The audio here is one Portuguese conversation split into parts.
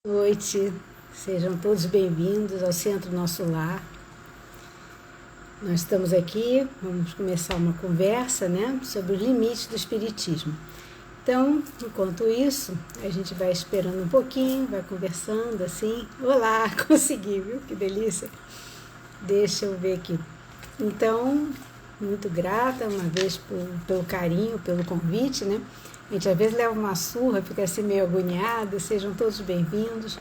Boa noite, sejam todos bem-vindos ao Centro Nosso Lar. Nós estamos aqui, vamos começar uma conversa, sobre os limites do Espiritismo. Então, enquanto isso, a gente vai esperando um pouquinho, vai conversando assim. Olá, consegui, viu? Que delícia! Deixa eu ver aqui. Então, muito grata uma vez pelo carinho, pelo convite, A gente às vezes leva uma surra, fica assim meio agoniado, sejam todos bem-vindos,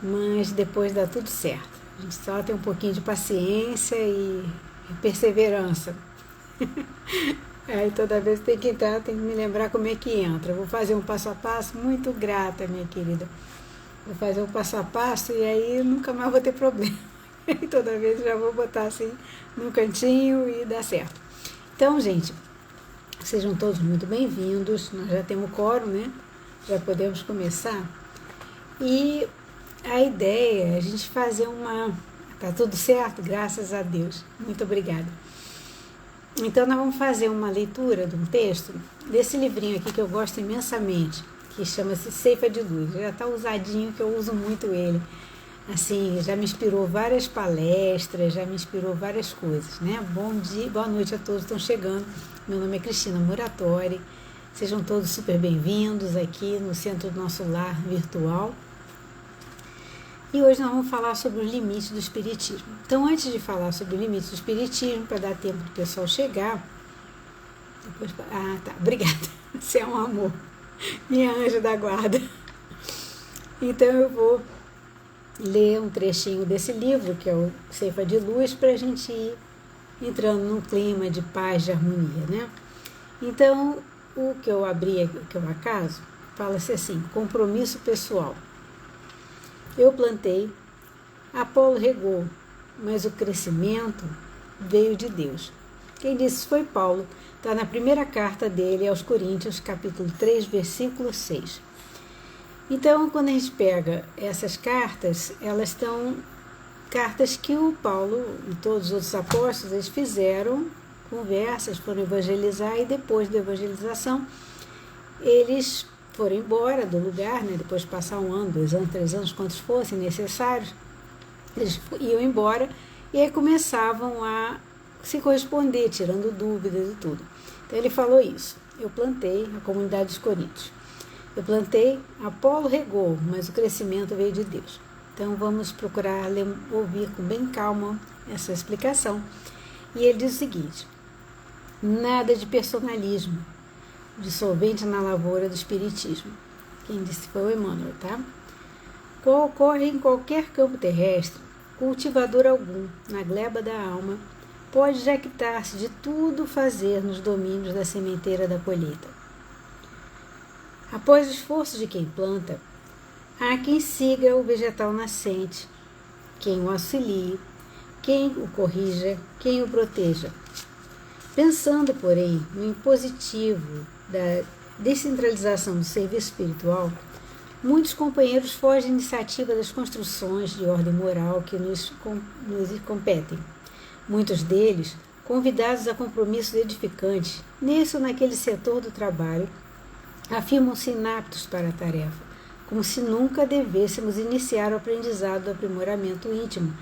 mas depois dá tudo certo. A gente só tem um pouquinho de paciência e perseverança. Aí toda vez tem que entrar, tem que me lembrar como é que entra. Vou fazer um passo a passo, muito grata, minha querida. Vou fazer um passo a passo e aí nunca mais vou ter problema. E toda vez já vou botar assim no cantinho e dá certo. Então, gente, sejam todos muito bem-vindos. Nós já temos o quórum, Já podemos começar. E a ideia é a gente fazer uma... Tá tudo certo? Graças a Deus. Muito obrigada. Então, nós vamos fazer uma leitura de um texto desse livrinho aqui que eu gosto imensamente, que chama-se Ceifa de Luz. Já está usadinho, que eu uso muito ele. Assim, já me inspirou várias palestras, já me inspirou várias coisas, Bom dia, boa noite a todos que estão chegando. Meu nome é Cristina Muratori. Sejam todos super bem-vindos aqui no Centro do Nosso Lar Virtual. E hoje nós vamos falar sobre os limites do Espiritismo. Então, antes de falar sobre os limites do Espiritismo, para dar tempo do pessoal chegar... Depois... Ah, tá, obrigada. Você é um amor. Minha anja da guarda. Então, eu vou ler um trechinho desse livro, que é o Ceifa de Luz, para a gente ir entrando num clima de paz, de harmonia, Então, o que eu abri aqui, que é o acaso, fala-se assim: compromisso pessoal. Eu plantei, Apolo regou, mas o crescimento veio de Deus. Quem disse isso foi Paulo, está na primeira carta dele aos Coríntios, capítulo 3, versículo 6. Então, quando a gente pega essas cartas, elas estão cartas que o Paulo e todos os outros apóstolos eles fizeram conversas, foram evangelizar, e depois da evangelização eles foram embora do lugar, depois de passar 1 ano, 2 anos, 3 anos, quantos fossem necessários, eles iam embora e aí começavam a se corresponder, tirando dúvidas e tudo. Então ele falou isso: eu plantei a comunidade dos Coríntios. Eu plantei, Apolo regou, mas o crescimento veio de Deus. Então vamos procurar ouvir com bem calma essa explicação. E ele diz o seguinte: nada de personalismo, dissolvente na lavoura do Espiritismo. Quem disse foi o Emmanuel, tá? Qual ocorre em qualquer campo terrestre, cultivador algum, na gleba da alma, pode jactar-se de tudo fazer nos domínios da sementeira da colheita. Após o esforço de quem planta, há quem siga o vegetal nascente, quem o auxilie, quem o corrija, quem o proteja. Pensando, porém, no impositivo da descentralização do serviço espiritual, muitos companheiros fogem à iniciativa das construções de ordem moral que nos competem. Muitos deles, convidados a compromissos edificantes, nesse ou naquele setor do trabalho, afirmam-se inaptos para a tarefa, como se nunca devêssemos iniciar o aprendizado do aprimoramento íntimo,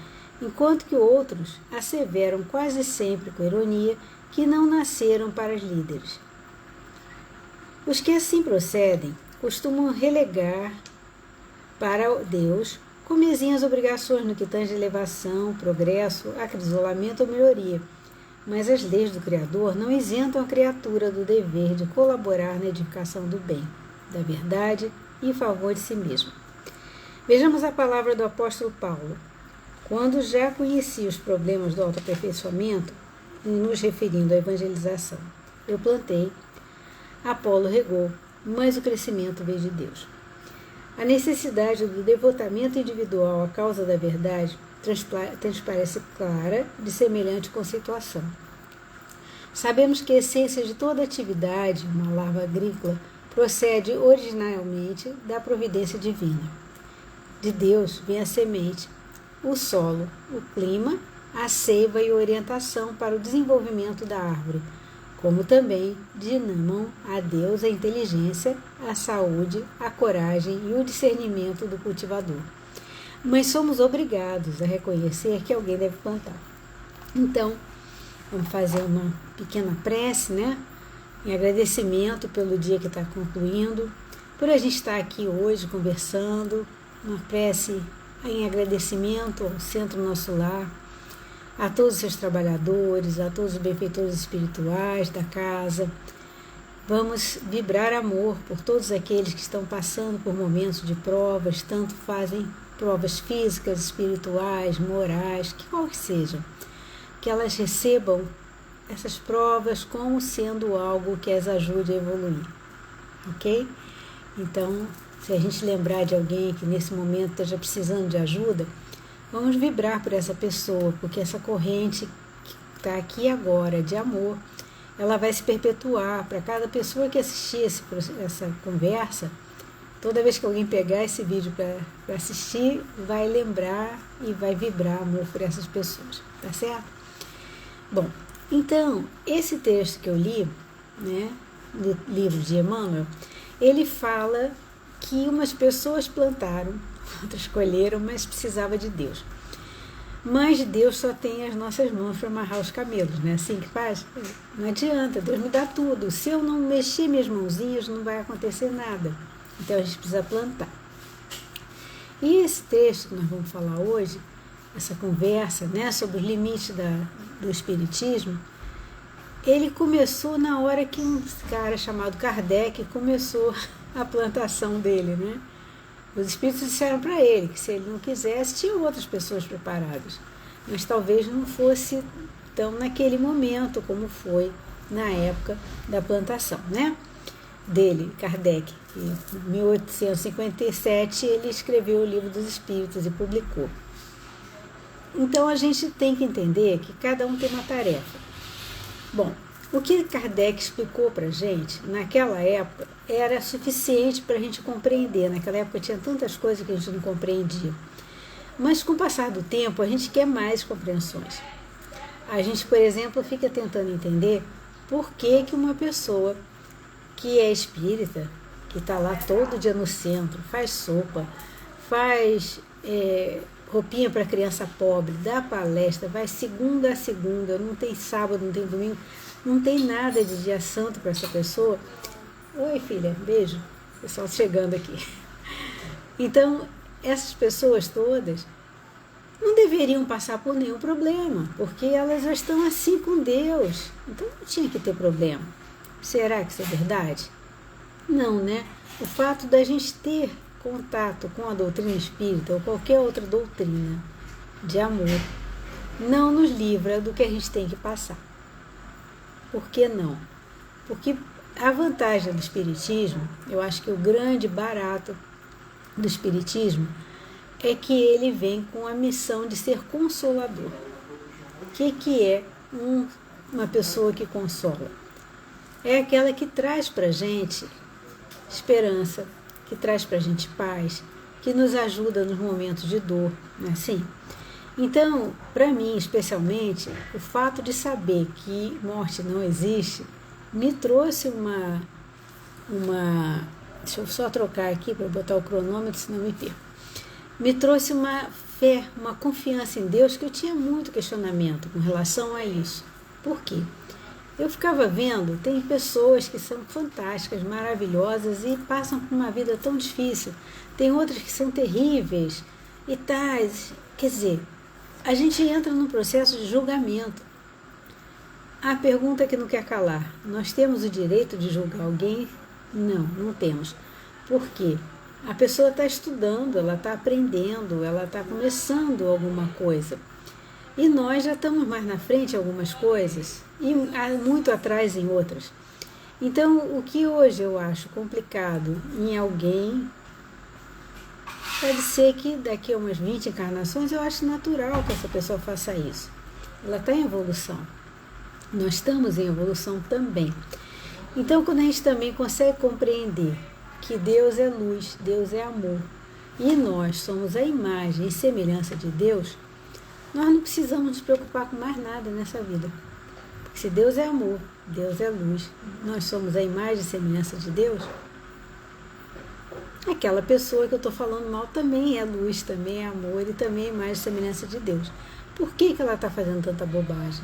enquanto que outros asseveram quase sempre com ironia que não nasceram para os líderes. Os que assim procedem costumam relegar para Deus comezinhas obrigações no que tange elevação, progresso, acrisolamento ou melhoria, mas as leis do Criador não isentam a criatura do dever de colaborar na edificação do bem, da verdade e em favor de si mesmo. Vejamos a palavra do apóstolo Paulo. Quando já conhecia os problemas do autoaperfeiçoamento, nos referindo à evangelização, eu plantei, Apolo regou, mas o crescimento veio de Deus. A necessidade do devotamento individual à causa da verdade transparece clara de semelhante conceituação. Sabemos que a essência de toda atividade, uma larva agrícola, procede originalmente da providência divina. De Deus vem a semente, o solo, o clima, a seiva e a orientação para o desenvolvimento da árvore, como também dinamam a Deus a inteligência, a saúde, a coragem e o discernimento do cultivador. Mas somos obrigados a reconhecer que alguém deve plantar. Então, vamos fazer uma pequena prece, né? Em agradecimento pelo dia que está concluindo, por a gente estar aqui hoje conversando, uma prece em agradecimento ao Centro Nosso Lar, a todos os seus trabalhadores, a todos os benfeitores espirituais da casa. Vamos vibrar amor por todos aqueles que estão passando por momentos de provas, tanto fazem provas físicas, espirituais, morais, que qual que sejam, que elas recebam essas provas como sendo algo que as ajude a evoluir, ok? Então, se a gente lembrar de alguém que nesse momento esteja precisando de ajuda, vamos vibrar por essa pessoa, porque essa corrente que está aqui agora de amor, ela vai se perpetuar para cada pessoa que assistir essa conversa. Toda vez que alguém pegar esse vídeo para assistir, vai lembrar e vai vibrar amor por essas pessoas, tá certo? Bom, então, esse texto que eu li, né, do livro de Emmanuel, ele fala que umas pessoas plantaram, outras colheram, mas precisava de Deus. Mas Deus só tem as nossas mãos para amarrar os camelos, né? Assim que faz? Não adianta, Deus me dá tudo. Se eu não mexer minhas mãozinhas, não vai acontecer nada. Então a gente precisa plantar. E esse texto que nós vamos falar hoje, essa conversa, né, sobre os limites do Espiritismo, ele começou na hora que um cara chamado Kardec começou a plantação dele, né? Os espíritos disseram para ele que se ele não quisesse, tinham outras pessoas preparadas, mas talvez não fosse tão naquele momento como foi na época da plantação, né? Dele, Kardec. Em 1857 ele escreveu o Livro dos Espíritos e publicou. Então a gente tem que entender que cada um tem uma tarefa. Bom, o que Kardec explicou para a gente, naquela época, era suficiente para a gente compreender. Naquela época tinha tantas coisas que a gente não compreendia. Mas com o passar do tempo, a gente quer mais compreensões. A gente, por exemplo, fica tentando entender por que uma pessoa que é espírita, que está lá todo dia no centro, faz sopa, faz roupinha para criança pobre, dá palestra, vai segunda a segunda, não tem sábado, não tem domingo, não tem nada de dia santo para essa pessoa. Oi, filha, beijo. Pessoal chegando aqui. Então, essas pessoas todas não deveriam passar por nenhum problema, porque elas já estão assim com Deus. Então, não tinha que ter problema. Será que isso é verdade? Não, né? O fato da gente ter contato com a doutrina espírita ou qualquer outra doutrina de amor não nos livra do que a gente tem que passar. Por que não? Porque a vantagem do Espiritismo, eu acho que o grande barato do Espiritismo é que ele vem com a missão de ser consolador. O que é uma pessoa que consola? É aquela que traz para a gente esperança, que traz para a gente paz, que nos ajuda nos momentos de dor, não é assim? Então, para mim, especialmente, o fato de saber que morte não existe me trouxe uma deixa eu só trocar aqui para botar o cronômetro, senão me perco. Me trouxe uma fé, uma confiança em Deus que eu tinha muito questionamento com relação a isso. Por quê? Eu ficava vendo, tem pessoas que são fantásticas, maravilhosas e passam por uma vida tão difícil. Tem outras que são terríveis e tais. Quer dizer, a gente entra num processo de julgamento. A pergunta que não quer calar: nós temos o direito de julgar alguém? Não, não temos. Por quê? A pessoa está estudando, ela está aprendendo, ela está começando alguma coisa. E nós já estamos mais na frente em algumas coisas e muito atrás em outras. Então, o que hoje eu acho complicado em alguém, pode ser que daqui a umas 20 encarnações eu acho natural que essa pessoa faça isso. Ela está em evolução. Nós estamos em evolução também. Então, quando a gente também consegue compreender que Deus é luz, Deus é amor, e nós somos a imagem e semelhança de Deus, nós não precisamos nos preocupar com mais nada nessa vida. Porque se Deus é amor Deus é luz. Nós somos a imagem e semelhança de Deus. Aquela pessoa que eu estou falando mal também é luz, também é amor e também é imagem e semelhança de Deus. Por que ela está fazendo tanta bobagem?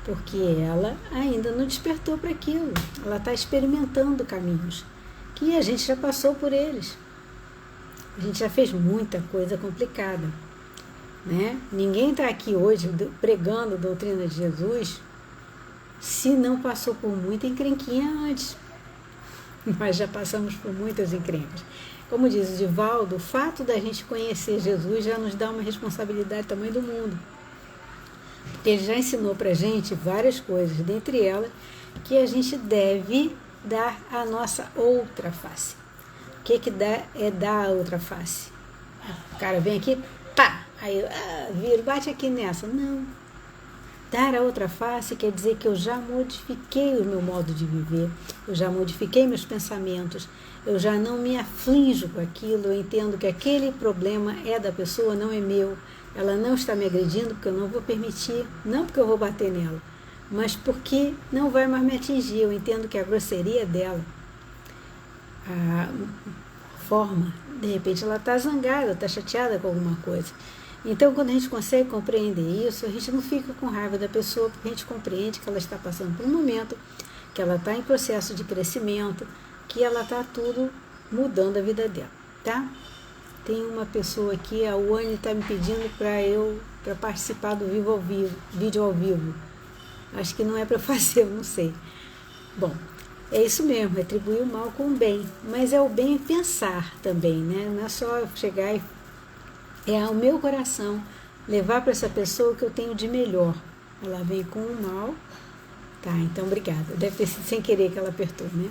Porque ela ainda não despertou para aquilo. Ela está experimentando caminhos que a gente já passou por eles. A gente já fez muita coisa complicada, né? Ninguém está aqui hoje pregando a doutrina de Jesus se não passou por muita encrenquinha antes. Nós já passamos por muitas encrencas. Como diz o Divaldo, o fato da gente conhecer Jesus já nos dá uma responsabilidade do tamanho do mundo. Porque ele já ensinou para a gente várias coisas, dentre elas, que a gente deve dar a nossa outra face. O que dá é dar a outra face. O cara vem aqui, pá, aí vira, bate aqui nessa. Não. Dar a outra face quer dizer que eu já modifiquei o meu modo de viver, eu já modifiquei meus pensamentos, eu já não me aflijo com aquilo, eu entendo que aquele problema é da pessoa, não é meu. Ela não está me agredindo porque eu não vou permitir, não porque eu vou bater nela, mas porque não vai mais me atingir. Eu entendo que a grosseria dela, a forma, de repente ela está zangada, está chateada com alguma coisa. Então, quando a gente consegue compreender isso, a gente não fica com raiva da pessoa, porque a gente compreende que ela está passando por um momento, que ela está em processo de crescimento, que ela está tudo mudando a vida dela, tá? Tem uma pessoa aqui, a Wani está me pedindo para participar do vídeo ao vivo. Acho que não é para fazer, eu não sei. Bom, é isso mesmo, retribuir o mal com o bem. Mas é o bem pensar também, né? Não é só chegar e... É o meu coração levar para essa pessoa o que eu tenho de melhor. Ela vem com o mal. Tá, então obrigada. Deve ter sido sem querer que ela apertou, né?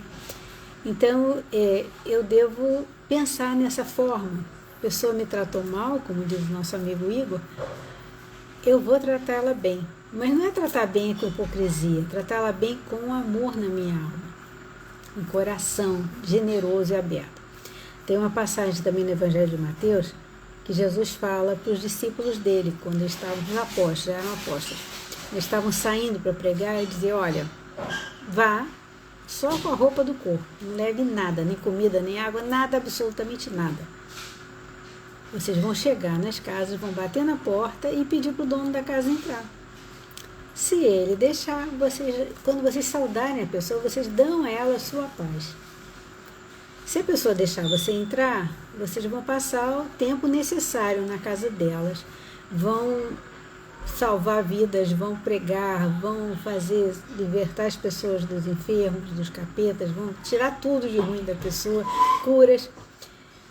Então, eu devo pensar nessa forma. A pessoa me tratou mal, como diz o nosso amigo Igor, eu vou tratar ela bem. Mas não é tratar bem com hipocrisia, tratar ela bem com amor na minha alma, um coração generoso e aberto. Tem uma passagem também no Evangelho de Mateus, que Jesus fala para os discípulos dele, quando eles estavam, os apóstolos, já eram apóstolos, eles estavam saindo para pregar e dizer, olha, vá só com a roupa do corpo, não leve nada, nem comida, nem água, nada, absolutamente nada. Vocês vão chegar nas casas, vão bater na porta e pedir para o dono da casa entrar. Se ele deixar, quando vocês saudarem a pessoa, vocês dão a ela a sua paz. Se a pessoa deixar você entrar, vocês vão passar o tempo necessário na casa delas, vão salvar vidas, vão pregar, vão libertar as pessoas dos enfermos, dos capetas, vão tirar tudo de ruim da pessoa, curas,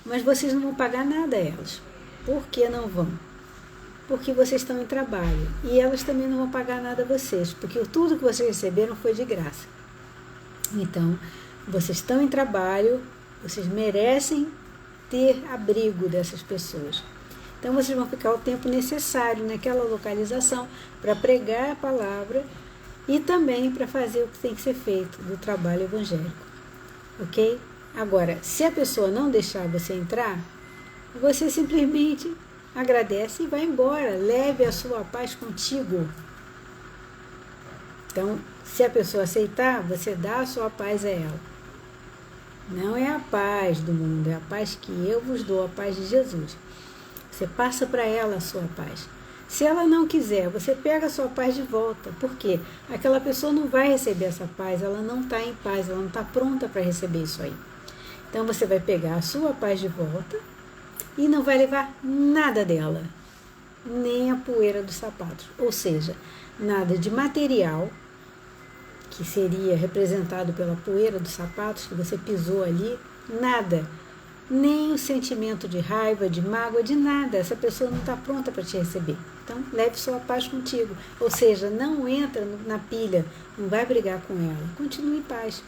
mas vocês não vão pagar nada a elas. Por que não vão? Porque vocês estão em trabalho, e elas também não vão pagar nada a vocês, porque tudo que vocês receberam foi de graça. Então, vocês estão em trabalho, vocês merecem ter abrigo dessas pessoas. Então, vocês vão ficar o tempo necessário naquela localização para pregar a palavra e também para fazer o que tem que ser feito do trabalho evangélico. Ok? Agora, se a pessoa não deixar você entrar, você simplesmente agradece e vai embora. Leve a sua paz contigo. Então, se a pessoa aceitar, você dá a sua paz a ela. Não é a paz do mundo, é a paz que eu vos dou, a paz de Jesus. Você passa para ela a sua paz. Se ela não quiser, você pega a sua paz de volta. Por quê? Aquela pessoa não vai receber essa paz, ela não está em paz, ela não está pronta para receber isso aí. Então você vai pegar a sua paz de volta e não vai levar nada dela, nem a poeira dos sapatos. Ou seja, nada de material, que seria representado pela poeira dos sapatos que você pisou ali, nada, nem o sentimento de raiva, de mágoa, de nada. Essa pessoa não está pronta para te receber. Então, leve sua paz contigo. Ou seja, não entra na pilha, não vai brigar com ela. Continue em paz.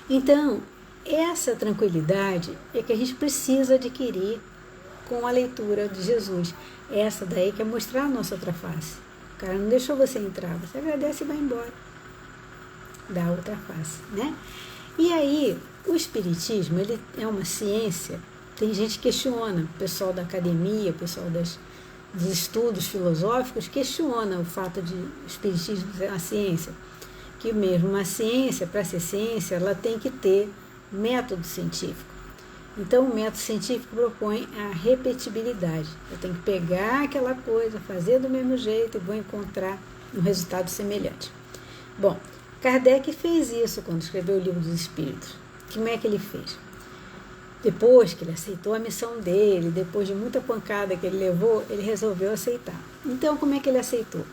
Então, essa tranquilidade é que a gente precisa adquirir com a leitura de Jesus. Essa daí que é mostrar a nossa outra face. O cara não deixou você entrar, você agradece e vai embora. Dá outra face, né? E aí, o espiritismo, ele é uma ciência, tem gente que questiona, o pessoal da academia, o pessoal dos estudos filosóficos questiona o fato de o espiritismo ser uma ciência. que mesmo uma ciência, para ser ciência, ela tem que ter método científico. Então, o método científico propõe a repetibilidade. Eu tenho que pegar aquela coisa, fazer do mesmo jeito e vou encontrar um resultado semelhante. Bom, Kardec fez isso quando escreveu o Livro dos Espíritos. Como é que ele fez? Depois que ele aceitou a missão dele, depois de muita pancada que ele levou, ele resolveu aceitar. Então, como é que ele aceitou?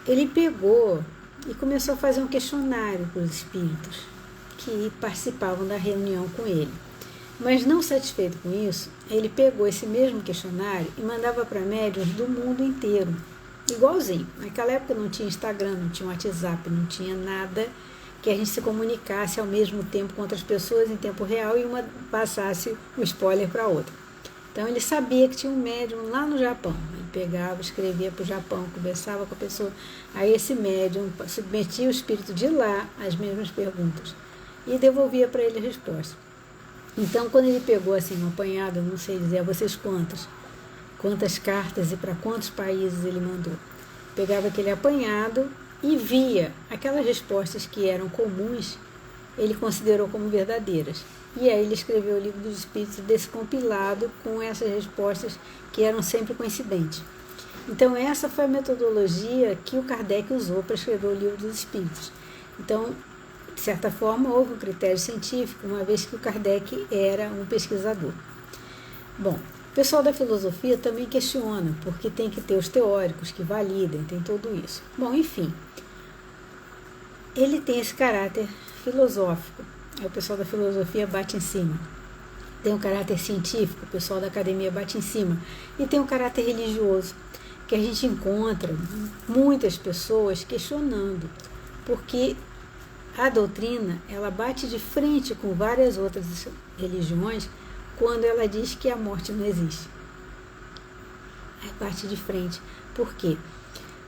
Ele pegou e começou a fazer um questionário para os espíritos que participavam da reunião com ele. Mas não satisfeito com isso, ele pegou esse mesmo questionário e mandava para médiuns do mundo inteiro, igualzinho. Naquela época não tinha Instagram, não tinha WhatsApp, não tinha nada que a gente se comunicasse ao mesmo tempo com outras pessoas em tempo real e uma passasse o spoiler para a outra. Então ele sabia que tinha um médium lá no Japão. Ele pegava, escrevia para o Japão, conversava com a pessoa. Aí esse médium submetia o espírito de lá às mesmas perguntas e devolvia para ele a resposta. Então, quando ele pegou assim um apanhado, eu não sei dizer a vocês quantas cartas e para quantos países ele mandou, pegava aquele apanhado e via aquelas respostas que eram comuns, ele considerou como verdadeiras. E aí ele escreveu o Livro dos Espíritos desse compilado com essas respostas que eram sempre coincidentes. Então, essa foi a metodologia que o Kardec usou para escrever o Livro dos Espíritos. Então, de certa forma, houve um critério científico, uma vez que o Kardec era um pesquisador. Bom, o pessoal da filosofia também questiona, porque tem que ter os teóricos que validem, tem tudo isso. Bom, enfim, ele tem esse caráter filosófico, aí o pessoal da filosofia bate em cima. Tem um caráter científico, o pessoal da academia bate em cima. E tem um caráter religioso, que a gente encontra muitas pessoas questionando, porque a doutrina, ela bate de frente com várias outras religiões quando ela diz que a morte não existe. Bate de frente. Por quê?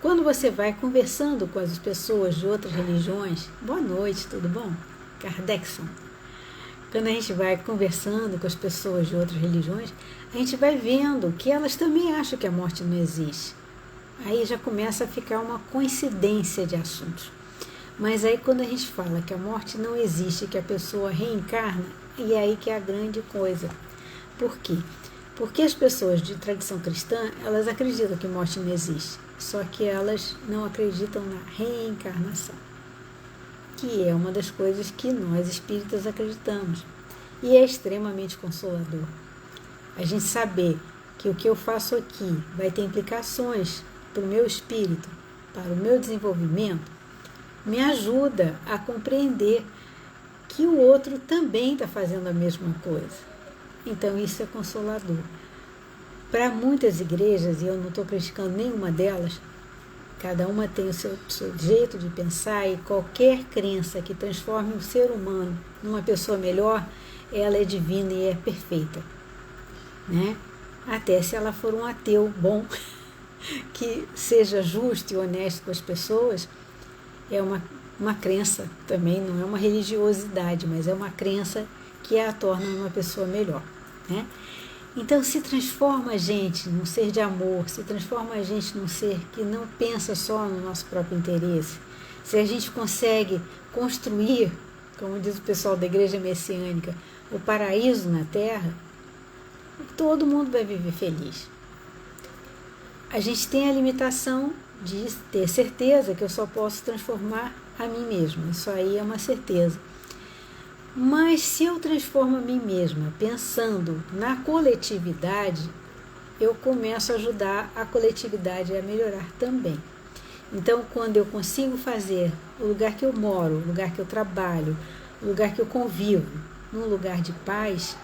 Quando você vai conversando com as pessoas de outras religiões, boa noite, tudo bom? Kardecson. Quando a gente vai conversando com as pessoas de outras religiões, a gente vai vendo que elas também acham que a morte não existe. Aí já começa a ficar uma coincidência de assuntos. Mas aí quando a gente fala que a morte não existe, que a pessoa reencarna, e é aí que é a grande coisa. Por quê? Porque as pessoas de tradição cristã, elas acreditam que morte não existe, só que elas não acreditam na reencarnação, que é uma das coisas que nós espíritas acreditamos. E é extremamente consolador a gente saber que o que eu faço aqui vai ter implicações para o meu espírito, para o meu desenvolvimento, me ajuda a compreender que o outro também está fazendo a mesma coisa. Então isso é consolador. Para muitas igrejas, e eu não estou criticando nenhuma delas, cada uma tem o seu jeito de pensar, e qualquer crença que transforme o ser humano numa pessoa melhor, ela é divina e é perfeita, né? Até se ela for um ateu bom, que seja justo e honesto com as pessoas, é uma crença também, não é uma religiosidade, mas é uma crença que a torna uma pessoa melhor, né? Então, se transforma a gente num ser de amor, se transforma a gente num ser que não pensa só no nosso próprio interesse, se a gente consegue construir, como diz o pessoal da Igreja Messiânica, o paraíso na Terra, todo mundo vai viver feliz. A gente tem a limitação de ter certeza que eu só posso transformar a mim mesma. Isso aí é uma certeza. Mas se eu transformo a mim mesma pensando na coletividade, eu começo a ajudar a coletividade a melhorar também. Então, quando eu consigo fazer o lugar que eu moro, o lugar que eu trabalho, o lugar que eu convivo, num lugar de paz,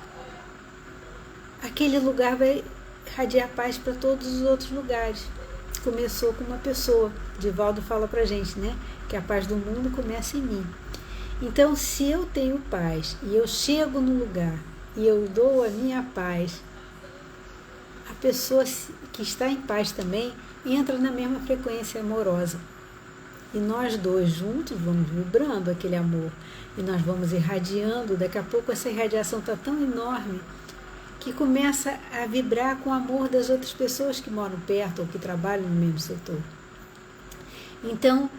aquele lugar vai irradiar paz para todos os outros lugares. Começou com uma pessoa. Divaldo fala pra gente, né? Que a paz do mundo começa em mim. Então, se eu tenho paz e eu chego no lugar e eu dou a minha paz, a pessoa que está em paz também entra na mesma frequência amorosa. E nós dois juntos vamos vibrando aquele amor. E nós vamos irradiando. Daqui a pouco essa irradiação está tão enorme que começa a vibrar com o amor das outras pessoas que moram perto ou que trabalham no mesmo setor. Então,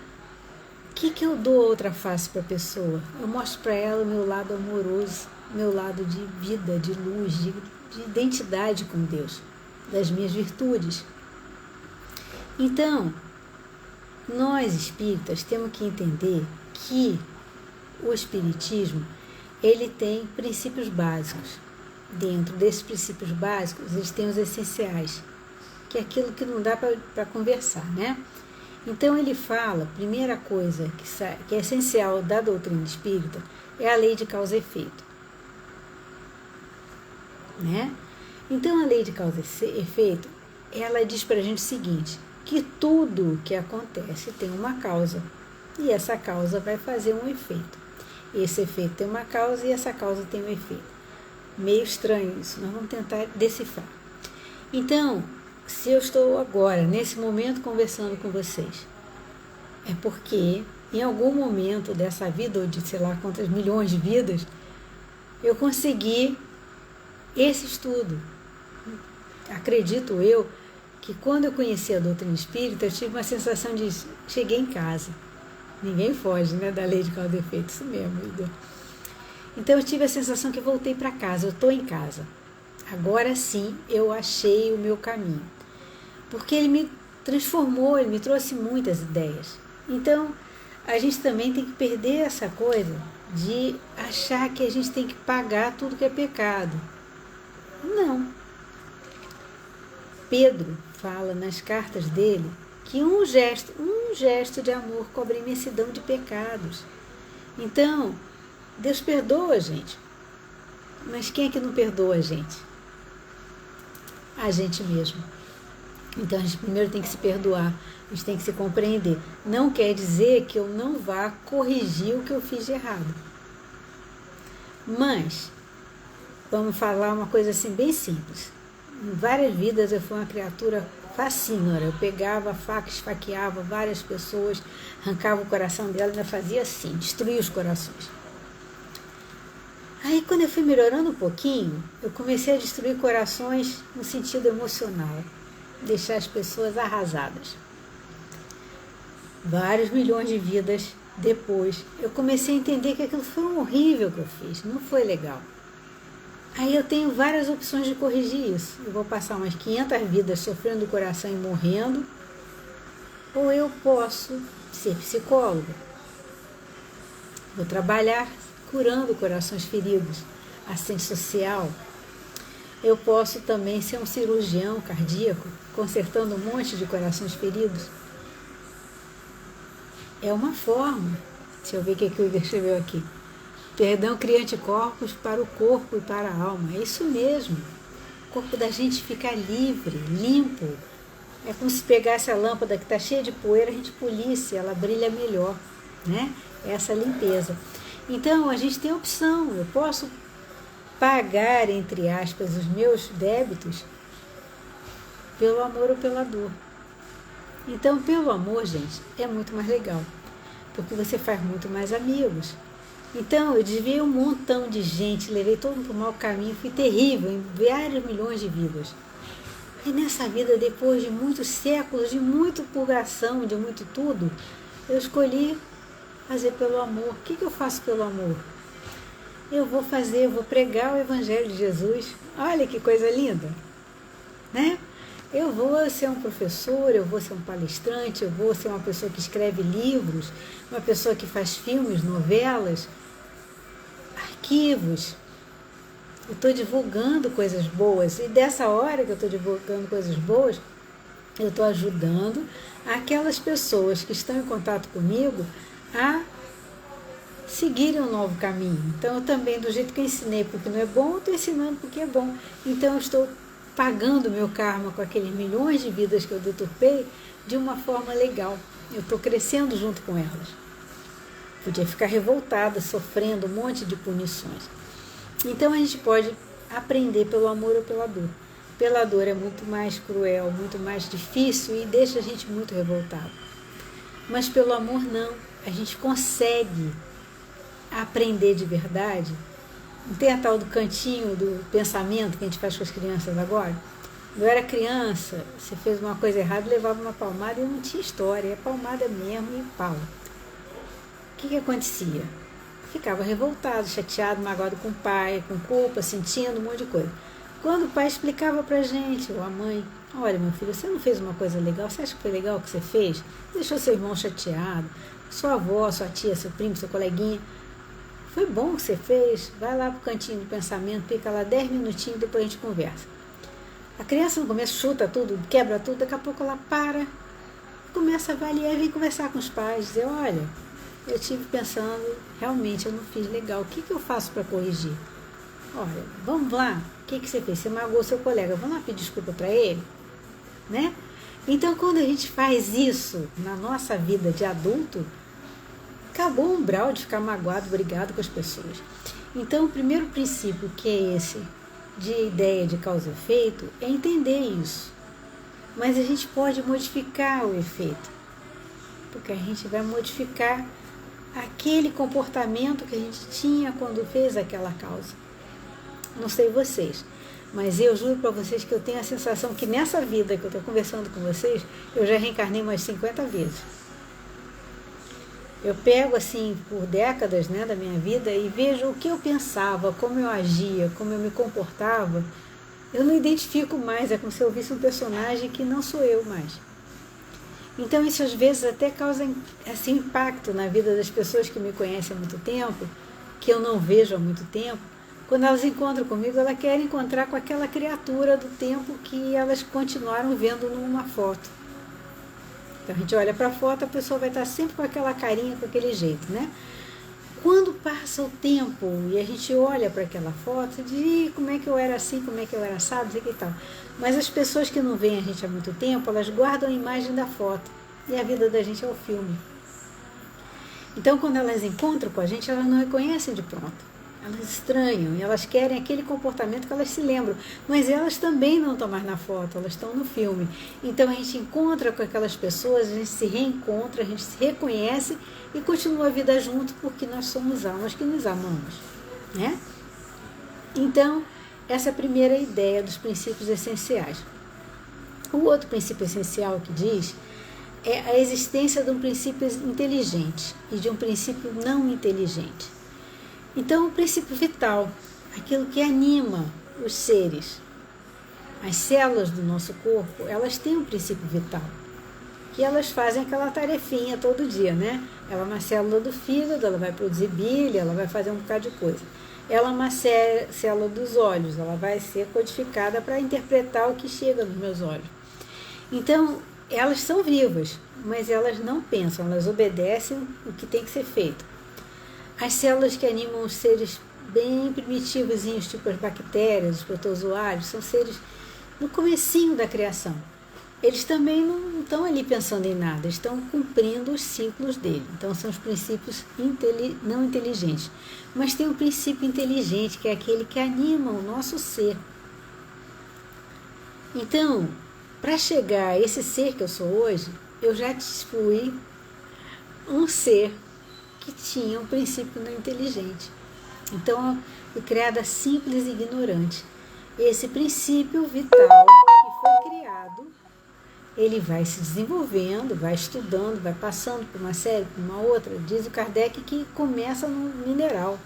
que eu dou outra face para a pessoa? Eu mostro para ela o meu lado amoroso, meu lado de vida, de luz, de identidade com Deus, das minhas virtudes. Então, nós espíritas temos que entender que o espiritismo, ele tem princípios básicos. Dentro desses princípios básicos, eles têm os essenciais, que é aquilo que não dá para conversar, né? Então ele fala, primeira coisa que é essencial da doutrina espírita é a lei de causa e efeito, né? Então a lei de causa e efeito, ela diz para a gente o seguinte, que tudo que acontece tem uma causa, e essa causa vai fazer um efeito. Esse efeito tem uma causa e essa causa tem um efeito. Meio estranho isso, nós vamos tentar decifrar. Então, se eu estou agora, nesse momento, conversando com vocês, é porque em algum momento dessa vida, ou de sei lá quantas milhões de vidas, eu consegui esse estudo. Acredito eu que quando eu conheci a doutrina espírita, eu tive uma sensação de cheguei em casa. Ninguém foge, né, da lei de causa e efeito, isso mesmo. Então eu tive a sensação que voltei para casa, eu estou em casa. Agora sim eu achei o meu caminho. Porque ele me transformou, ele me trouxe muitas ideias. Então, a gente também tem que perder essa coisa de achar que a gente tem que pagar tudo que é pecado. Não. Pedro fala nas cartas dele que um gesto de amor cobre imensidão de pecados. Então, Deus perdoa a gente. Mas quem é que não perdoa a gente? A gente mesmo. Então a gente primeiro tem que se perdoar, a gente tem que se compreender. Não quer dizer que eu não vá corrigir o que eu fiz de errado. Mas, vamos falar uma coisa assim bem simples. Em várias vidas eu fui uma criatura fascinadora. Eu pegava a faca, esfaqueava várias pessoas, arrancava o coração dela e ainda fazia assim, destruía os corações. Aí quando eu fui melhorando um pouquinho, eu comecei a destruir corações no sentido emocional. Deixar as pessoas arrasadas. Vários milhões de vidas depois, eu comecei a entender que aquilo foi um horrível que eu fiz, não foi legal. Aí eu tenho várias opções de corrigir isso. Eu vou passar umas 500 vidas sofrendo do coração e morrendo, ou eu posso ser psicóloga. Vou trabalhar curando corações feridos, assistente social. Eu posso também ser um cirurgião cardíaco, consertando um monte de corações feridos. É uma forma. Deixa eu ver o que o Igor escreveu aqui. Perdão cria anticorpos para o corpo e para a alma. É isso mesmo. O corpo da gente fica livre, limpo. É como se pegasse a lâmpada que está cheia de poeira, a gente polisse, ela brilha melhor, né? Essa limpeza. Então, a gente tem opção. Eu posso pagar, entre aspas, os meus débitos pelo amor ou pela dor. Então, pelo amor, gente, é muito mais legal, porque você faz muito mais amigos. Então, eu desviei um montão de gente, levei todo mundo para o mau caminho, fui terrível em vários milhões de vidas. E nessa vida, depois de muitos séculos, de muita purgação, de muito tudo, eu escolhi fazer pelo amor. O que eu faço pelo amor? Eu vou pregar o Evangelho de Jesus. Olha que coisa linda, né? Eu vou ser um professor, eu vou ser um palestrante, eu vou ser uma pessoa que escreve livros, uma pessoa que faz filmes, novelas, arquivos. Eu estou divulgando coisas boas, e dessa hora que eu estou divulgando coisas boas, eu estou ajudando aquelas pessoas que estão em contato comigo a seguirem um novo caminho. Então, eu também, do jeito que eu ensinei porque não é bom, eu estou ensinando porque é bom. Então, eu estou pagando meu karma com aqueles milhões de vidas que eu deturpei de uma forma legal. Eu estou crescendo junto com elas. Podia ficar revoltada, sofrendo um monte de punições. Então, a gente pode aprender pelo amor ou pela dor. Pela dor é muito mais cruel, muito mais difícil e deixa a gente muito revoltado. Mas pelo amor, não. A gente consegue aprender de verdade. Não tem a tal do cantinho do pensamento que a gente faz com as crianças agora? Eu era criança, você fez uma coisa errada, levava uma palmada e não tinha história, é palmada mesmo e pau. que acontecia? Ficava revoltado, chateado, magoado com o pai, com culpa, sentindo um monte de coisa. Quando o pai explicava pra gente, ou a mãe, olha, meu filho, você não fez uma coisa legal, você acha que foi legal o que você fez? Deixou seu irmão chateado, sua avó, sua tia, seu primo, seu coleguinha. Foi bom o que você fez? Vai lá pro cantinho do pensamento, fica lá 10 minutinhos, depois a gente conversa. A criança no começo chuta tudo, quebra tudo, daqui a pouco ela para, começa a avaliar e vem conversar com os pais, dizer, olha, eu estive pensando, realmente eu não fiz legal, o que eu faço para corrigir? Olha, vamos lá, o que você fez? Você magoou seu colega, vamos lá pedir desculpa para ele? Né? Então, quando a gente faz isso na nossa vida de adulto, acabou o umbral de ficar magoado, brigado com as pessoas. Então, o primeiro princípio, que é esse, de ideia de causa e efeito, é entender isso. Mas a gente pode modificar o efeito, porque a gente vai modificar aquele comportamento que a gente tinha quando fez aquela causa. Não sei vocês, mas eu juro para vocês que eu tenho a sensação que nessa vida que eu estou conversando com vocês, eu já reencarnei umas 50 vezes. Eu pego assim por décadas, né, da minha vida e vejo o que eu pensava, como eu agia, como eu me comportava. Eu não identifico mais, é como se eu visse um personagem que não sou eu mais. Então isso às vezes até causa assim, impacto na vida das pessoas que me conhecem há muito tempo, que eu não vejo há muito tempo. Quando elas encontram comigo, elas querem encontrar com aquela criatura do tempo que elas continuaram vendo numa foto. Então a gente olha para a foto, a pessoa vai estar sempre com aquela carinha, com aquele jeito, né? Quando passa o tempo e a gente olha para aquela foto, diz, como é que eu era assim, como é que eu era assado, não sei o que e tal. Mas as pessoas que não veem a gente há muito tempo, elas guardam a imagem da foto. E a vida da gente é o filme. Então, quando elas encontram com a gente, elas não reconhecem de pronto. Elas estranham e elas querem aquele comportamento que elas se lembram. Mas elas também não estão mais na foto, elas estão no filme. Então, a gente encontra com aquelas pessoas, a gente se reencontra, a gente se reconhece e continua a vida junto, porque nós somos almas que nos amamos, né? Então, essa é a primeira ideia dos princípios essenciais. O outro princípio essencial que diz é a existência de um princípio inteligente e de um princípio não inteligente. Então, o princípio vital, aquilo que anima os seres, as células do nosso corpo, elas têm um princípio vital, que elas fazem aquela tarefinha todo dia, né? Ela é uma célula do fígado, ela vai produzir bile, ela vai fazer um bocado de coisa. Ela é uma célula dos olhos, ela vai ser codificada para interpretar o que chega nos meus olhos. Então, elas são vivas, mas elas não pensam, elas obedecem o que tem que ser feito. As células que animam os seres bem primitivos, tipo as bactérias, os protozoários, são seres no comecinho da criação. Eles também não estão ali pensando em nada, estão cumprindo os ciclos dele. Então, são os princípios não inteligentes. Mas tem um princípio inteligente, que é aquele que anima o nosso ser. Então, para chegar a esse ser que eu sou hoje, eu já fui um ser que tinha um princípio não inteligente. Então, eu fui criada simples e ignorante. Esse princípio vital que foi criado, ele vai se desenvolvendo, vai estudando, vai passando por uma série, por uma outra. Diz o Kardec que começa no mineral,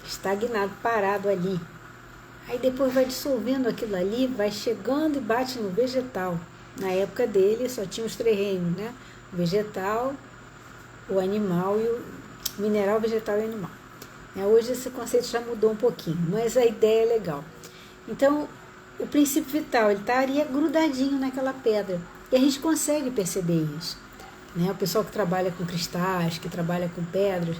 estagnado, parado ali. Aí depois vai dissolvendo aquilo ali, vai chegando e bate no vegetal. Na época dele só tinha os 3 reinos, né? O vegetal, o animal e o mineral, vegetal e animal. Hoje esse conceito já mudou um pouquinho, mas a ideia é legal. Então, o princípio vital, ele estaria grudadinho naquela pedra. E a gente consegue perceber isso. O pessoal que trabalha com cristais, que trabalha com pedras,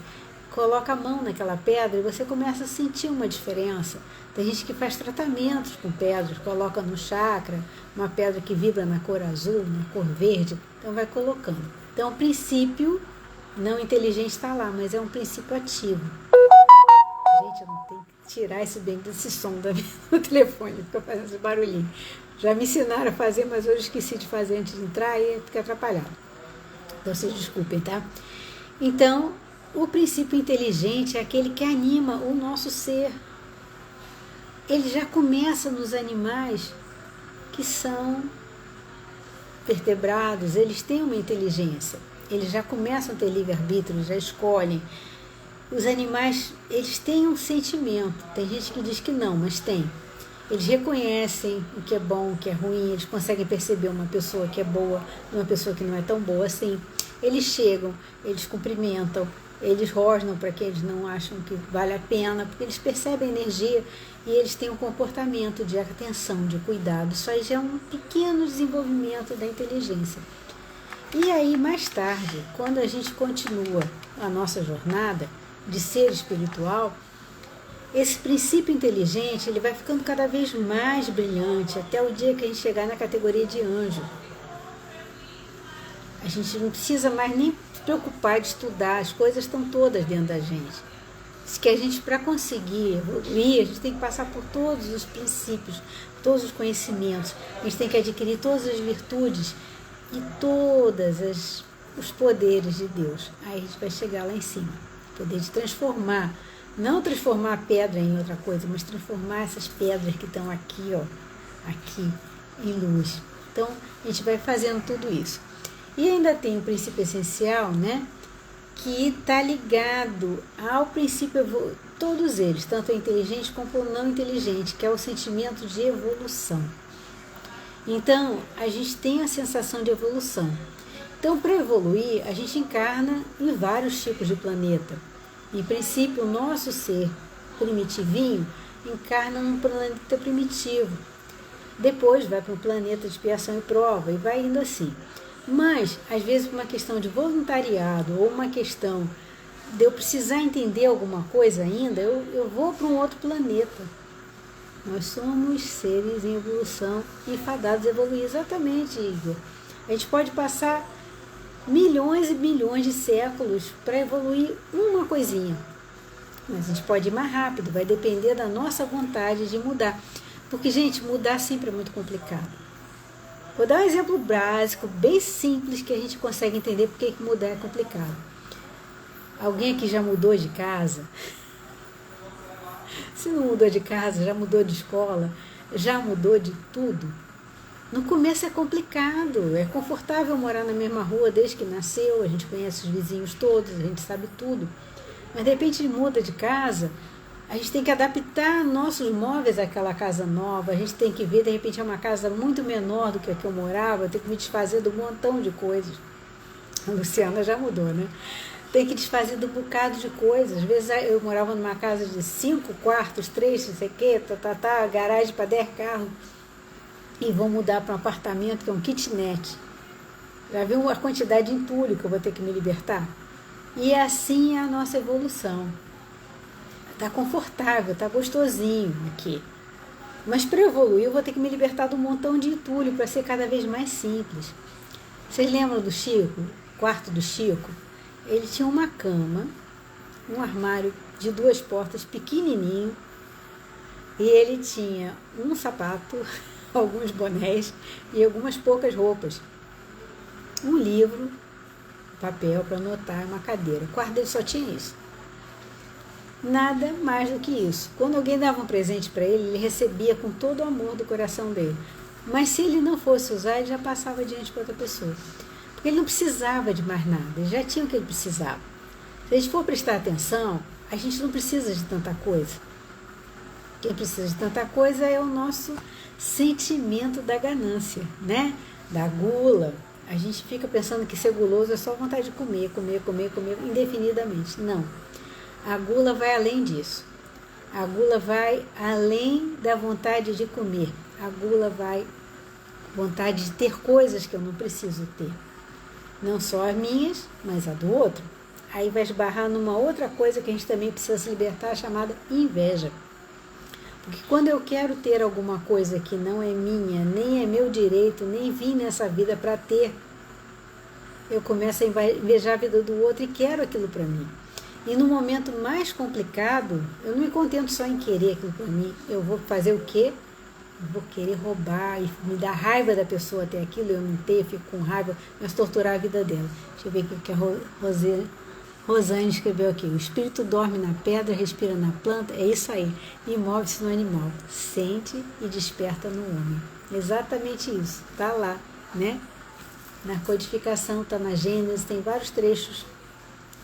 coloca a mão naquela pedra e você começa a sentir uma diferença. Tem gente que faz tratamentos com pedras, coloca no chakra, uma pedra que vibra na cor azul, na cor verde, então vai colocando. Então, o princípio não inteligente está lá, mas é um princípio ativo. Gente, eu não tenho que tirar esse som do telefone, fica fazendo esse barulhinho. Já me ensinaram a fazer, mas hoje esqueci de fazer antes de entrar e fica atrapalhado. Então, vocês desculpem, tá? Então, o princípio inteligente é aquele que anima o nosso ser. Ele já começa nos animais que são vertebrados, eles têm uma inteligência. eles já começam a ter livre-arbítrio, já escolhem. Os animais, eles têm um sentimento. Tem gente que diz que não, mas tem. Eles reconhecem o que é bom, o que é ruim, eles conseguem perceber uma pessoa que é boa e uma pessoa que não é tão boa assim. Eles chegam, eles cumprimentam, eles rosnam para que eles não acham que vale a pena, porque eles percebem a energia e eles têm um comportamento de atenção, de cuidado. Isso aí já é um pequeno desenvolvimento da inteligência. E aí, mais tarde, quando a gente continua a nossa jornada de ser espiritual, esse princípio inteligente ele vai ficando cada vez mais brilhante até o dia que a gente chegar na categoria de anjo. A gente não precisa mais nem se preocupar de estudar, as coisas estão todas dentro da gente. Diz que a gente, para conseguir evoluir, a gente tem que passar por todos os princípios, todos os conhecimentos, a gente tem que adquirir todas as virtudes e todos os poderes de Deus. Aí a gente vai chegar lá em cima, o poder de transformar, não transformar a pedra em outra coisa, mas transformar essas pedras que estão aqui, ó, aqui, em luz. Então, a gente vai fazendo tudo isso. E ainda tem o princípio essencial, né, que está ligado ao princípio, todos eles, tanto o inteligente como o não inteligente, que é o sentimento de evolução. Então, a gente tem a sensação de evolução. Então, para evoluir, a gente encarna em vários tipos de planeta. Em princípio, o nosso ser primitivinho encarna num planeta primitivo. Depois vai para um planeta de expiação e prova e vai indo assim. Mas, às vezes, por uma questão de voluntariado ou uma questão de eu precisar entender alguma coisa ainda, eu vou para um outro planeta. Nós somos seres em evolução e fadados a evoluir. Exatamente, Igor. A gente pode passar milhões e milhões de séculos para evoluir uma coisinha. Mas a gente pode ir mais rápido, vai depender da nossa vontade de mudar. Porque, gente, mudar sempre é muito complicado. Vou dar um exemplo básico, bem simples, que a gente consegue entender porque mudar é complicado. Alguém aqui já mudou de casa? Se não mudou de casa, já mudou de escola, já mudou de tudo? No começo é complicado, é confortável morar na mesma rua desde que nasceu, a gente conhece os vizinhos todos, a gente sabe tudo. Mas de repente muda de casa, a gente tem que adaptar nossos móveis àquela casa nova, a gente tem que ver, de repente é uma casa muito menor do que a que eu morava, eu tenho que me desfazer de um montão de coisas. A Luciana já mudou, né? Tem que desfazer de um bocado de coisas. Às vezes eu morava numa casa de 5 quartos, 3, não sei o quê, garagem para 10 carros. E vou mudar para um apartamento que é um kitnet. Já viu a quantidade de entulho que eu vou ter que me libertar? E assim é a nossa evolução. Está confortável, está gostosinho aqui. Mas para evoluir eu vou ter que me libertar de um montão de entulho para ser cada vez mais simples. Vocês lembram do Chico? O quarto do Chico? Ele tinha uma cama, um armário de 2 portas pequenininho e ele tinha um sapato, alguns bonés e algumas poucas roupas. Um livro, papel para anotar, uma cadeira. O quarto dele só tinha isso. Nada mais do que isso. Quando alguém dava um presente para ele, ele recebia com todo o amor do coração dele. Mas se ele não fosse usar, ele já passava adiante para outra pessoa. Porque ele não precisava de mais nada, ele já tinha o que ele precisava. Se a gente for prestar atenção, a gente não precisa de tanta coisa. Quem precisa de tanta coisa é o nosso sentimento da ganância, né? Da gula. A gente fica pensando que ser guloso é só vontade de comer indefinidamente. Não. A gula vai além disso. A gula vai além da vontade de comer. A gula vai vontade de ter coisas que eu não preciso ter. Não só as minhas, mas a do outro. Aí vai esbarrar numa outra coisa que a gente também precisa se libertar, chamada inveja. Porque quando eu quero ter alguma coisa que não é minha, nem é meu direito, nem vim nessa vida para ter, eu começo a invejar a vida do outro e quero aquilo para mim. E no momento mais complicado, eu não me contento só em querer aquilo para mim. Eu vou fazer o quê? Eu vou querer roubar e me dar raiva da pessoa ter aquilo, eu não ter, fico com raiva, mas torturar a vida dela. Deixa eu ver o que a Rosane escreveu aqui. O espírito dorme na pedra, respira na planta, é isso aí. E move-se no animal. Sente e desperta no homem. Exatamente isso. Está lá, né? Na codificação, está na Gênesis, tem vários trechos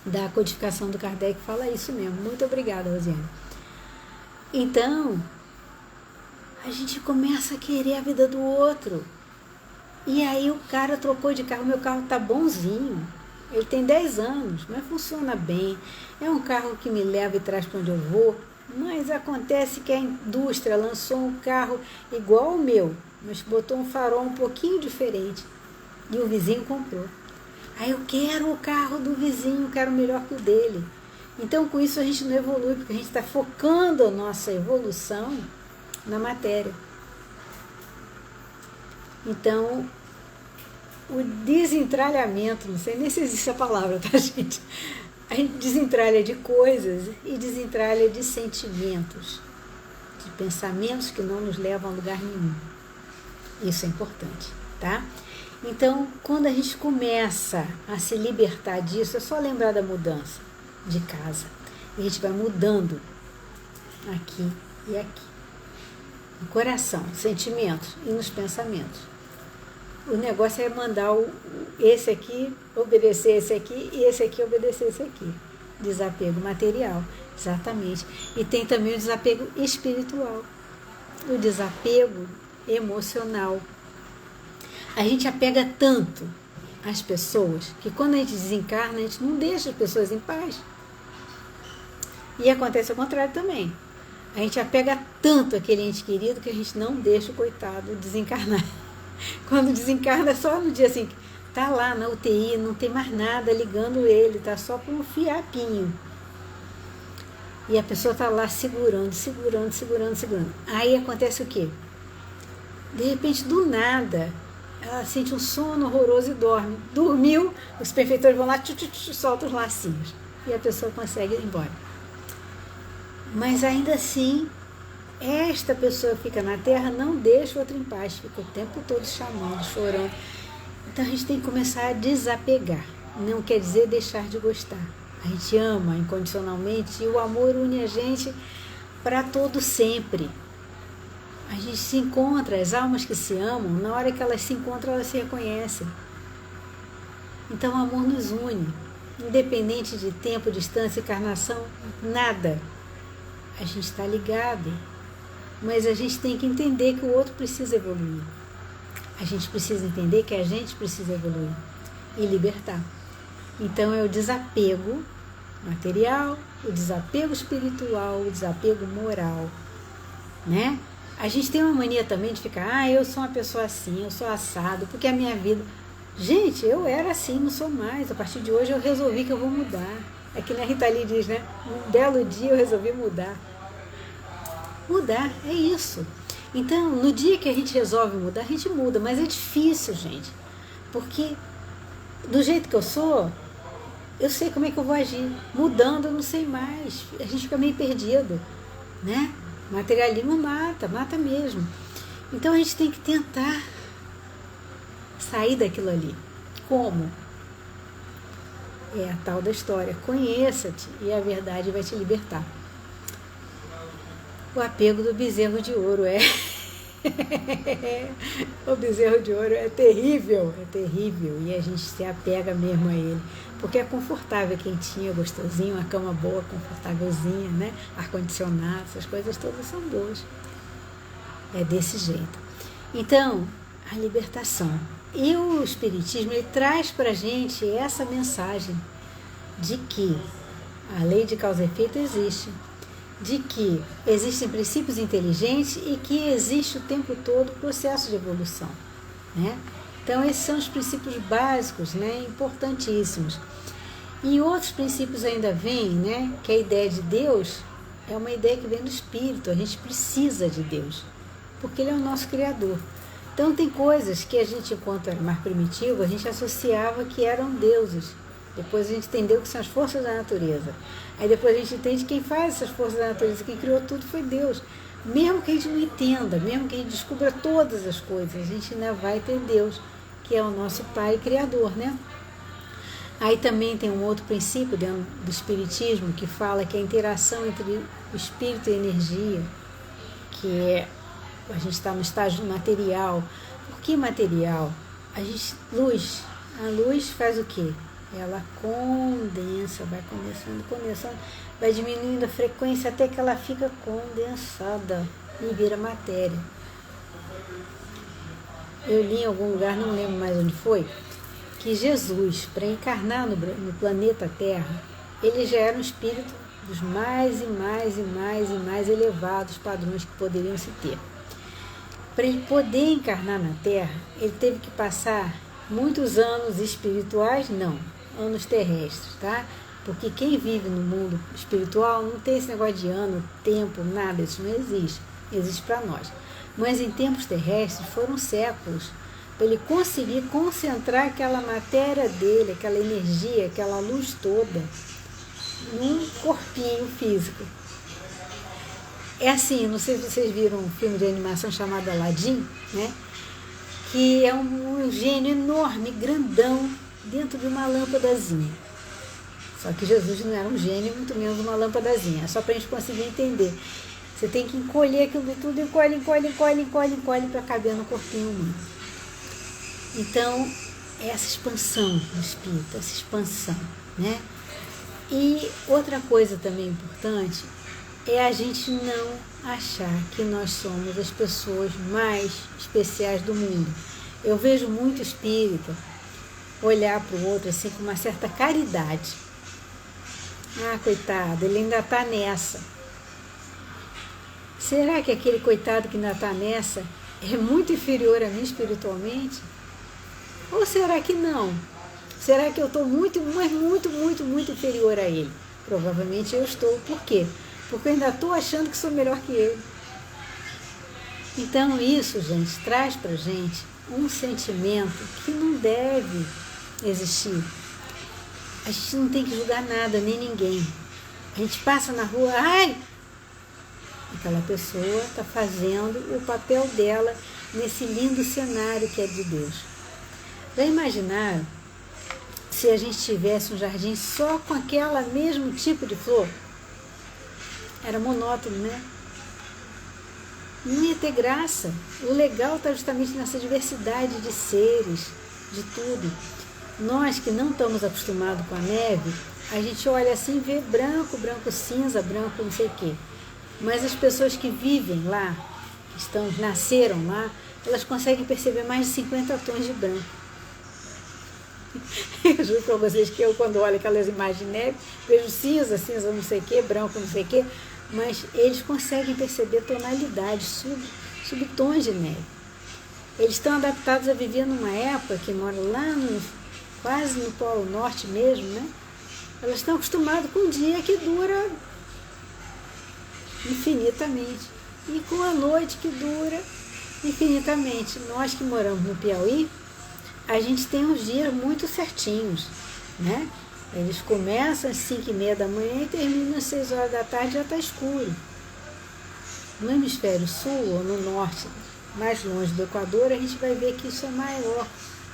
da codificação do Kardec que fala isso mesmo. Muito obrigada, Rosiane. Então, a gente começa a querer a vida do outro. E aí o cara trocou de carro, meu carro tá bonzinho. Ele tem 10 anos, mas funciona bem. É um carro que me leva e traz para onde eu vou. Mas acontece que a indústria lançou um carro igual ao meu, mas botou um farol um pouquinho diferente. E o vizinho comprou. Aí eu quero o carro do vizinho, quero melhor que o dele. Então com isso a gente não evolui, porque a gente está focando a nossa evolução na matéria. Então, o desentralhamento, não sei nem se existe a palavra, tá, gente? A gente desentralha de coisas e desentralha de sentimentos, de pensamentos que não nos levam a lugar nenhum. Isso é importante, tá? Então, quando a gente começa a se libertar disso, é só lembrar da mudança de casa. E a gente vai mudando aqui e aqui. No coração, sentimentos e nos pensamentos. O negócio é mandar esse aqui obedecer esse aqui e esse aqui obedecer esse aqui. Desapego material, exatamente. E tem também o desapego espiritual, o desapego emocional. A gente apega tanto às pessoas que quando a gente desencarna, a gente não deixa as pessoas em paz. E acontece o contrário também. A gente apega tanto àquele ente querido que a gente não deixa o coitado desencarnar. Quando desencarna é só no dia assim, tá lá na UTI, não tem mais nada ligando ele, tá só com um fiapinho. E a pessoa tá lá segurando. Aí acontece o quê? De repente, do nada, ela sente um sono horroroso e dorme. Dormiu, os benfeitores vão lá, soltam os lacinhos. E a pessoa consegue ir embora. Mas ainda assim, esta pessoa fica na Terra, não deixa o outro em paz, fica o tempo todo chamando, chorando. Então a gente tem que começar a desapegar. Não quer dizer deixar de gostar. A gente ama incondicionalmente e o amor une a gente para todo sempre. A gente se encontra, as almas que se amam, na hora que elas se encontram, elas se reconhecem. Então o amor nos une, independente de tempo, distância, encarnação, nada. A gente está ligado, mas a gente tem que entender que o outro precisa evoluir. A gente precisa entender que a gente precisa evoluir e libertar. Então é o desapego material, o desapego espiritual, o desapego moral, né? A gente tem uma mania também de ficar, eu sou uma pessoa assim, eu sou assado, porque a minha vida... Gente, eu era assim, não sou mais. A partir de hoje eu resolvi que eu vou mudar. É que nem a Rita Lee diz, né? Um belo dia eu resolvi mudar. Mudar, é isso. Então, no dia que a gente resolve mudar, a gente muda, mas é difícil, gente. Porque do jeito que eu sou, eu sei como é que eu vou agir. Mudando, eu não sei mais. A gente fica meio perdido, né? Materialismo mata mesmo. Então a gente tem que tentar sair daquilo ali. Como? É a tal da história. Conheça-te e a verdade vai te libertar. O apego do bezerro de ouro é... O bezerro de ouro é terrível. E a gente se apega mesmo a ele. Porque é confortável, quentinho, gostosinho, uma cama boa, confortávelzinha, né? Ar-condicionado, essas coisas todas são boas. É desse jeito. Então, a libertação. E o Espiritismo, ele traz para a gente essa mensagem de que a lei de causa e efeito existe, de que existem princípios inteligentes e que existe o tempo todo o processo de evolução, né? Então, esses são os princípios básicos, né, importantíssimos. E outros princípios ainda vêm, né, que a ideia de Deus é uma ideia que vem do Espírito. A gente precisa de Deus, porque Ele é o nosso Criador. Então, tem coisas que a gente, enquanto era mais primitivo, a gente associava que eram deuses. Depois a gente entendeu que são as forças da natureza. Aí depois a gente entende que quem faz essas forças da natureza, quem criou tudo foi Deus. Mesmo que a gente não entenda, mesmo que a gente descubra todas as coisas, a gente ainda vai ter Deus, que é o nosso Pai Criador, né? Aí também tem um outro princípio dentro do Espiritismo que fala que a interação entre o Espírito e a energia, que é, a gente está no estágio material. Por que material? A luz faz o quê? Ela condensa, vai condensando, vai diminuindo a frequência até que ela fica condensada e vira matéria. Eu li em algum lugar, não lembro mais onde foi, que Jesus, para encarnar no planeta Terra, ele já era um espírito dos mais e mais elevados padrões que poderiam se ter. Para ele poder encarnar na Terra, ele teve que passar muitos anos espirituais, não, anos terrestres, tá? Porque quem vive no mundo espiritual não tem esse negócio de ano, tempo, nada, isso não existe. Existe para nós. Mas em tempos terrestres foram séculos para ele conseguir concentrar aquela matéria dele, aquela energia, aquela luz toda num corpinho físico. É assim, não sei se vocês viram um filme de animação chamado Aladdin, né? Que é um gênio enorme, grandão, dentro de uma lâmpadazinha. Só que Jesus não era um gênio, muito menos uma lâmpadazinha. É só para a gente conseguir entender. Você tem que encolher aquilo tudo, encolhe para caber no corpinho humano. Então, essa expansão do espírito, essa expansão, né? E outra coisa também importante é a gente não achar que nós somos as pessoas mais especiais do mundo. Eu vejo muito espírita olhar para o outro assim com uma certa caridade. Ah, coitado, ele ainda está nessa. Será que aquele coitado que ainda está nessa é muito inferior a mim espiritualmente? Ou será que não? Será que eu estou muito inferior a ele? Provavelmente eu estou. Por quê? Porque eu ainda estou achando que sou melhor que ele. Então isso, gente, traz para a gente um sentimento que não deve existir. A gente não tem que julgar nada, nem ninguém. A gente passa na rua, ai! Aquela pessoa está fazendo o papel dela nesse lindo cenário que é de Deus. Já imaginaram se a gente tivesse um jardim só com aquele mesmo tipo de flor? Era monótono, né? Não ia ter graça. O legal está justamente nessa diversidade de seres, de tudo. Nós que não estamos acostumados com a neve, a gente olha assim e vê branco, branco cinza, branco não sei o quê. Mas as pessoas que vivem lá, que nasceram lá, elas conseguem perceber mais de 50 tons de branco. Eu juro para vocês que eu, quando olho aquelas imagens de neve, vejo cinza não sei o quê, branco não sei o quê, mas eles conseguem perceber tonalidades, subtons de neve. Eles estão adaptados a viver numa época que mora lá quase no Polo Norte mesmo, né? Elas estão acostumadas com um dia que dura infinitamente e com a noite que dura infinitamente. Nós que moramos no Piauí, a gente tem uns dias muito certinhos, né? Eles começam às 5h30 da manhã e terminam às 6 horas da tarde, já está escuro. No hemisfério sul ou no norte, mais longe do Equador, a gente vai ver que isso é maior.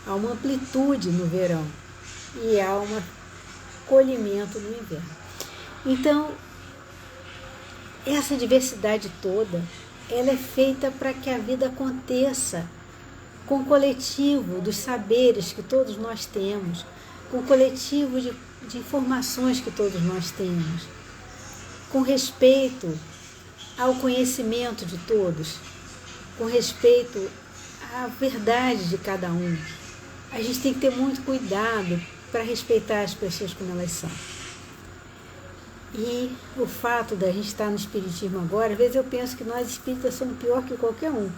Há uma amplitude no verão e há um colhimento no inverno. Então, essa diversidade toda, ela é feita para que a vida aconteça com o coletivo dos saberes que todos nós temos, com o coletivo de informações que todos nós temos, com respeito ao conhecimento de todos, com respeito à verdade de cada um. A gente tem que ter muito cuidado para respeitar as pessoas como elas são. E o fato da gente estar no espiritismo agora, às vezes eu penso que nós espíritas somos pior que qualquer um,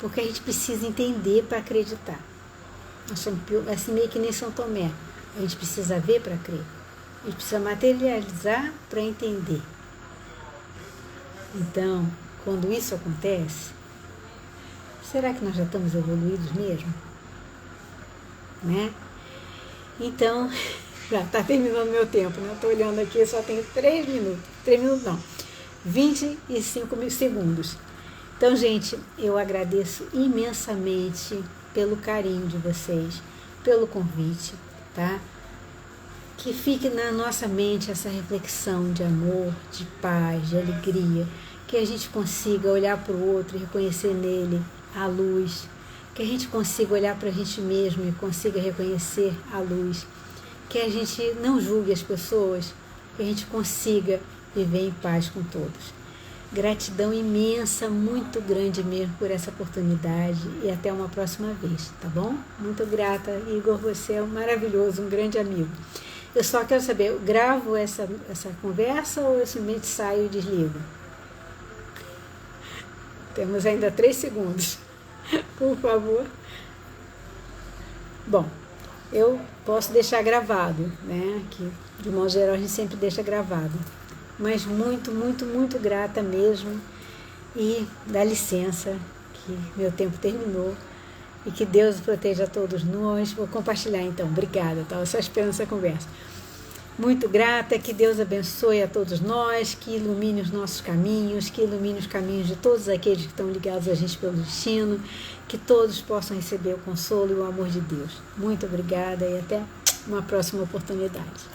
porque a gente precisa entender para acreditar. Nós somos pior, assim meio que nem São Tomé. A gente precisa ver para crer. A gente precisa materializar para entender. Então, quando isso acontece, será que nós já estamos evoluídos mesmo? Né? Então, já está terminando meu tempo, né? Estou olhando aqui, só tenho 3 minutos. 3 minutos não, 25 segundos. Então, gente, eu agradeço imensamente pelo carinho de vocês, pelo convite, tá? Que fique na nossa mente essa reflexão de amor, de paz, de alegria, que a gente consiga olhar para o outro e reconhecer nele a luz, que a gente consiga olhar para a gente mesmo e consiga reconhecer a luz, que a gente não julgue as pessoas, que a gente consiga viver em paz com todos. Gratidão imensa, muito grande mesmo por essa oportunidade e até uma próxima vez, tá bom? Muito grata, Igor, você é um maravilhoso, um grande amigo. Eu só quero saber, eu gravo essa conversa ou eu simplesmente saio e desligo? Temos ainda 3 segundos, por favor. Bom, eu posso deixar gravado, né? Que de modo geral a gente sempre deixa gravado. Mas muito, muito, muito grata mesmo. E dá licença, que meu tempo terminou. E que Deus proteja a todos nós. Vou compartilhar então. Obrigada, estava só esperando essa conversa. Muito grata, que Deus abençoe a todos nós, que ilumine os nossos caminhos, que ilumine os caminhos de todos aqueles que estão ligados a gente pelo destino, que todos possam receber o consolo e o amor de Deus. Muito obrigada e até uma próxima oportunidade.